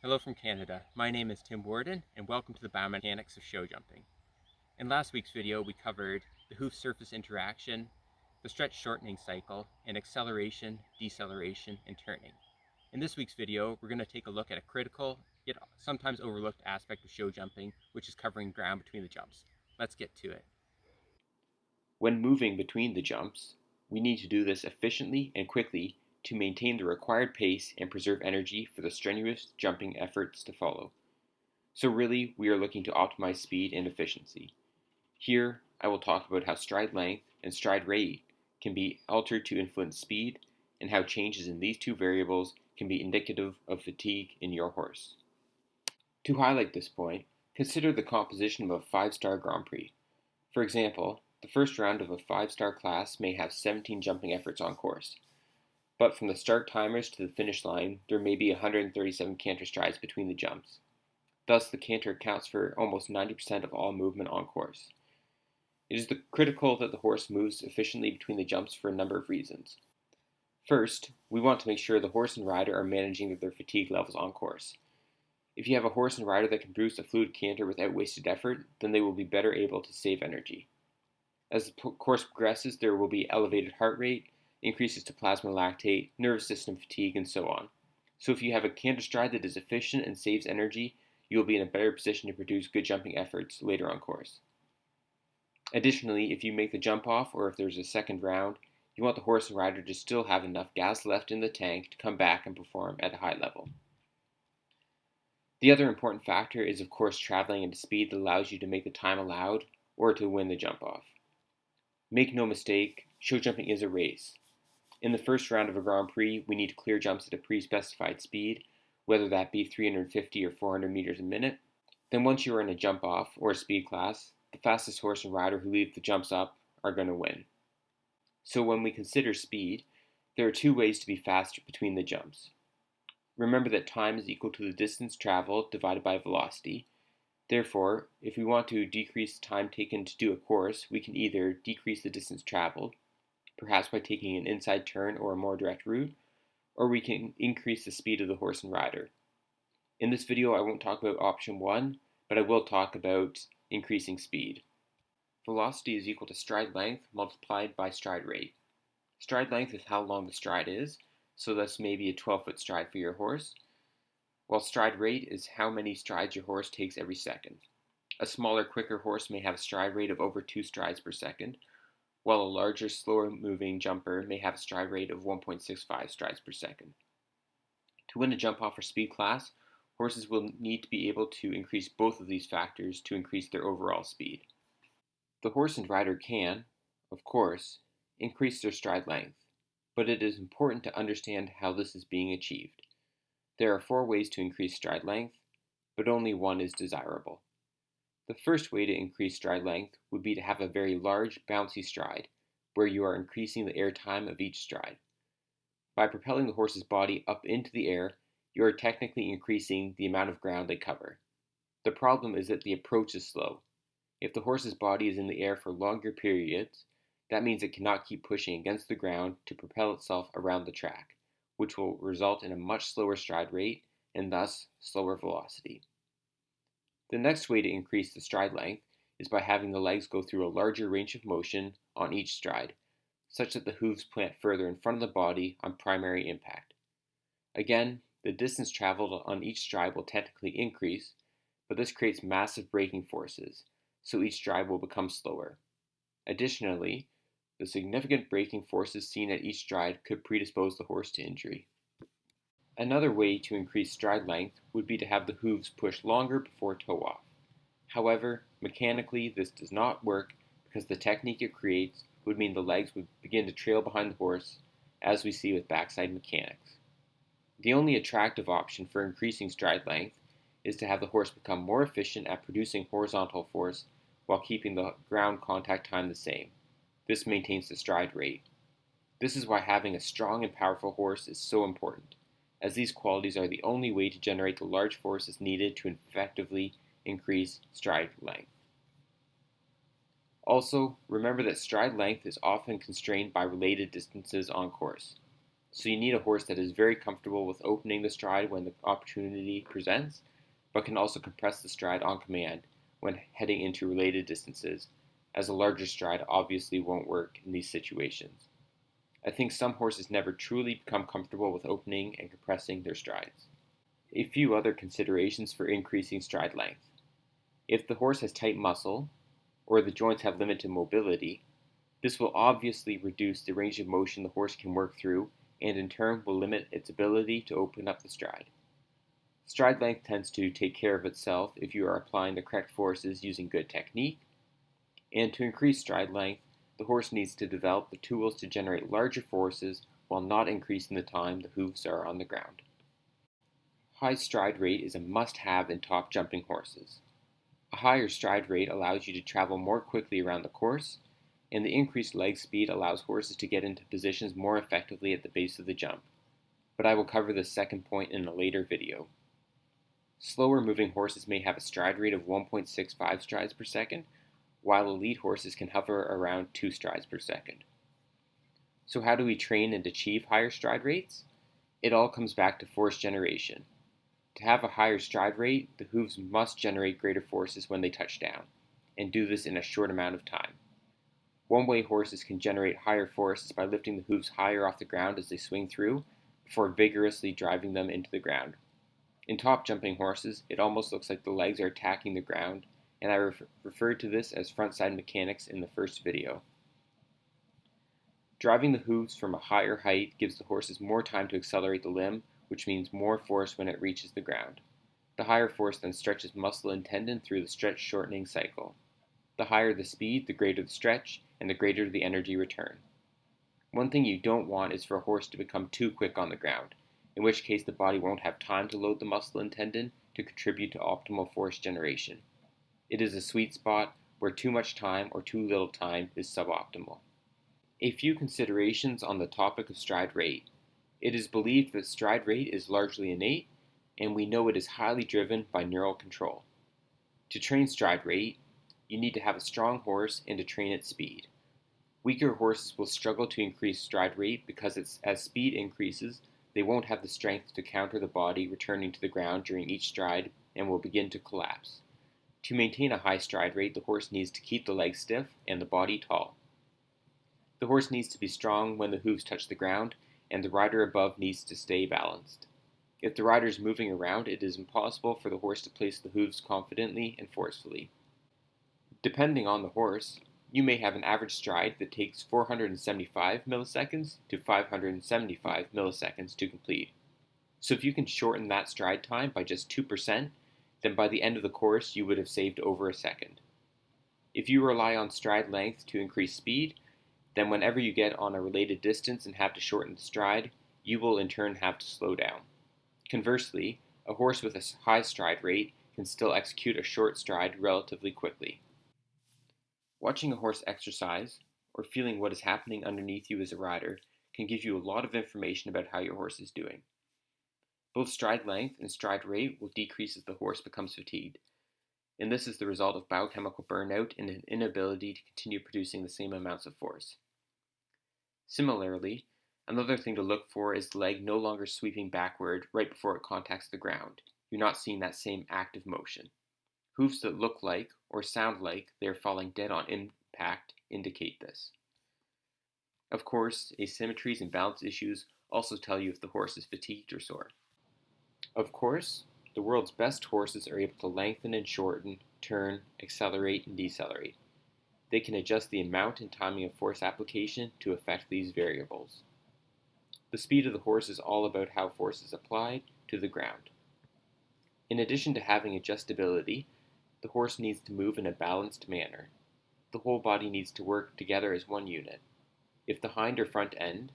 Hello from Canada. My name is Tim Warden, and welcome to the Biomechanics of show jumping. In last week's video, we covered the hoof surface interaction, the stretch shortening cycle, and acceleration, deceleration, and turning. In this week's video, we're going to take a look at a critical, yet sometimes overlooked aspect of show jumping, which is covering ground between the jumps. Let's get to it. When moving between the jumps, we need to do this efficiently and quickly to maintain the required pace and preserve energy for the strenuous jumping efforts to follow. So really, we are looking to optimize speed and efficiency. Here, I will talk about how stride length and stride rate can be altered to influence speed, and how changes in these two variables can be indicative of fatigue in your horse. To highlight this point, consider the composition of a 5-star Grand Prix. For example, the first round of a 5-star class may have 17 jumping efforts on course, but from the start timers to the finish line, there may be 137 canter strides between the jumps. Thus, the canter accounts for almost 90% of all movement on course. It is critical that the horse moves efficiently between the jumps for a number of reasons. First, we want to make sure the horse and rider are managing their fatigue levels on course. If you have a horse and rider that can produce a fluid canter without wasted effort, then they will be better able to save energy. As the course progresses, there will be elevated heart rate, increases to plasma lactate, nervous system fatigue, and so on. So if you have a canter stride that is efficient and saves energy, you will be in a better position to produce good jumping efforts later on course. Additionally, if you make the jump off or if there's a second round, you want the horse and rider to still have enough gas left in the tank to come back and perform at a high level. The other important factor is, of course, traveling at a speed that allows you to make the time allowed or to win the jump off. Make no mistake, show jumping is a race. In the first round of a Grand Prix, we need to clear jumps at a pre-specified speed, whether that be 350 or 400 meters a minute. Then once you are in a jump off or a speed class, the fastest horse and rider who leave the jumps up are going to win. So when we consider speed, there are two ways to be faster between the jumps. Remember that time is equal to the distance traveled divided by velocity. Therefore, if we want to decrease the time taken to do a course, we can either decrease the distance traveled, perhaps by taking an inside turn or a more direct route, or we can increase the speed of the horse and rider. In this video, I won't talk about option 1, but I will talk about increasing speed. Velocity is equal to stride length multiplied by stride rate. Stride length is how long the stride is, so that's maybe a 12-foot stride for your horse, while stride rate is how many strides your horse takes every second. A smaller, quicker horse may have a stride rate of over 2 strides per second, while a larger, slower moving jumper may have a stride rate of 1.65 strides per second. To win a jump off or speed class, horses will need to be able to increase both of these factors to increase their overall speed. The horse and rider can, of course, increase their stride length, but it is important to understand how this is being achieved. There are 4 ways to increase stride length, but only one is desirable. The first way to increase stride length would be to have a very large, bouncy stride, where you are increasing the air time of each stride. By propelling the horse's body up into the air, you are technically increasing the amount of ground they cover. The problem is that the approach is slow. If the horse's body is in the air for longer periods, that means it cannot keep pushing against the ground to propel itself around the track, which will result in a much slower stride rate and thus slower velocity. The next way to increase the stride length is by having the legs go through a larger range of motion on each stride, such that the hooves plant further in front of the body on primary impact. Again, the distance traveled on each stride will technically increase, but this creates massive braking forces, so each stride will become slower. Additionally, the significant braking forces seen at each stride could predispose the horse to injury. Another way to increase stride length would be to have the hooves push longer before toe off. However, mechanically this does not work because the technique it creates would mean the legs would begin to trail behind the horse, as we see with backside mechanics. The only attractive option for increasing stride length is to have the horse become more efficient at producing horizontal force while keeping the ground contact time the same. This maintains the stride rate. This is why having a strong and powerful horse is so important, as these qualities are the only way to generate the large forces needed to effectively increase stride length. Also, remember that stride length is often constrained by related distances on course. So you need a horse that is very comfortable with opening the stride when the opportunity presents, but can also compress the stride on command when heading into related distances, as a larger stride obviously won't work in these situations. I think some horses never truly become comfortable with opening and compressing their strides. A few other considerations for increasing stride length. If the horse has tight muscle, or the joints have limited mobility, this will obviously reduce the range of motion the horse can work through and in turn will limit its ability to open up the stride. Stride length tends to take care of itself if you are applying the correct forces using good technique, and to increase stride length, the horse needs to develop the tools to generate larger forces while not increasing the time the hooves are on the ground. High stride rate is a must-have in top jumping horses. A higher stride rate allows you to travel more quickly around the course, and the increased leg speed allows horses to get into positions more effectively at the base of the jump, but I will cover this second point in a later video. Slower moving horses may have a stride rate of 1.65 strides per second, while elite horses can hover around 2 strides per second. So how do we train and achieve higher stride rates? It all comes back to force generation. To have a higher stride rate, the hooves must generate greater forces when they touch down, and do this in a short amount of time. One-way horses can generate higher forces by lifting the hooves higher off the ground as they swing through, before vigorously driving them into the ground. In top jumping horses, it almost looks like the legs are attacking the ground, and I referred to this as frontside mechanics in the first video. Driving the hooves from a higher height gives the horses more time to accelerate the limb, which means more force when it reaches the ground. The higher force then stretches muscle and tendon through the stretch shortening cycle. The higher the speed, the greater the stretch, and the greater the energy return. One thing you don't want is for a horse to become too quick on the ground, in which case the body won't have time to load the muscle and tendon to contribute to optimal force generation. It is a sweet spot where too much time or too little time is suboptimal. A few considerations on the topic of stride rate. It is believed that stride rate is largely innate, and we know it is highly driven by neural control. To train stride rate, you need to have a strong horse and to train its speed. Weaker horses will struggle to increase stride rate because as speed increases, they won't have the strength to counter the body returning to the ground during each stride and will begin to collapse. To maintain a high stride rate, the horse needs to keep the legs stiff and the body tall. The horse needs to be strong when the hooves touch the ground, and the rider above needs to stay balanced. If the rider is moving around, it is impossible for the horse to place the hooves confidently and forcefully. Depending on the horse, you may have an average stride that takes 475 milliseconds to 575 milliseconds to complete. So if you can shorten that stride time by just 2%, then by the end of the course you would have saved over a second. If you rely on stride length to increase speed, then whenever you get on a related distance and have to shorten the stride, you will in turn have to slow down. Conversely, a horse with a high stride rate can still execute a short stride relatively quickly. Watching a horse exercise, or feeling what is happening underneath you as a rider, can give you a lot of information about how your horse is doing. Both stride length and stride rate will decrease as the horse becomes fatigued, and this is the result of biochemical burnout and an inability to continue producing the same amounts of force. Similarly, another thing to look for is the leg no longer sweeping backward right before it contacts the ground. You're not seeing that same active motion. Hooves that look like or sound like they are falling dead on impact indicate this. Of course, asymmetries and balance issues also tell you if the horse is fatigued or sore. Of course, the world's best horses are able to lengthen and shorten, turn, accelerate, and decelerate. They can adjust the amount and timing of force application to affect these variables. The speed of the horse is all about how force is applied to the ground. In addition to having adjustability, the horse needs to move in a balanced manner. The whole body needs to work together as one unit. If the hind or front end,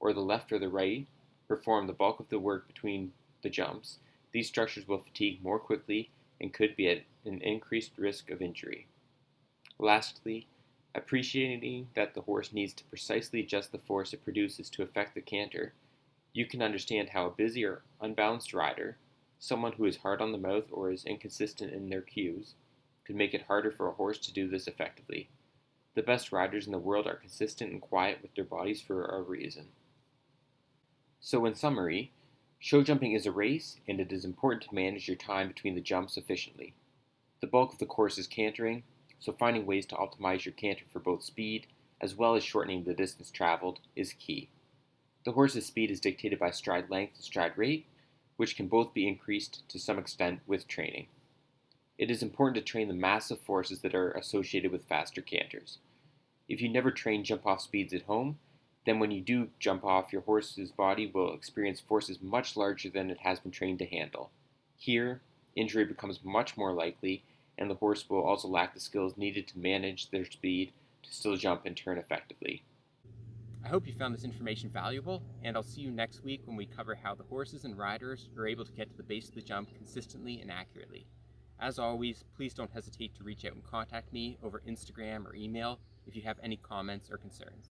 or the left or the right, perform the bulk of the work between the jumps, these structures will fatigue more quickly and could be at an increased risk of injury. Lastly, appreciating that the horse needs to precisely adjust the force it produces to affect the canter, you can understand how a busy or unbalanced rider, someone who is hard on the mouth or is inconsistent in their cues, could make it harder for a horse to do this effectively. The best riders in the world are consistent and quiet with their bodies for a reason. So in summary, show jumping is a race, and it is important to manage your time between the jumps efficiently. The bulk of the course is cantering, so finding ways to optimize your canter for both speed as well as shortening the distance traveled is key. The horse's speed is dictated by stride length and stride rate, which can both be increased to some extent with training. It is important to train the massive forces that are associated with faster canters. If you never train jump-off speeds at home, then when you do jump off, your horse's body will experience forces much larger than it has been trained to handle. Here, injury becomes much more likely, and the horse will also lack the skills needed to manage their speed to still jump and turn effectively. I hope you found this information valuable, and I'll see you next week when we cover how the horses and riders are able to get to the base of the jump consistently and accurately. As always, please don't hesitate to reach out and contact me over Instagram or email if you have any comments or concerns.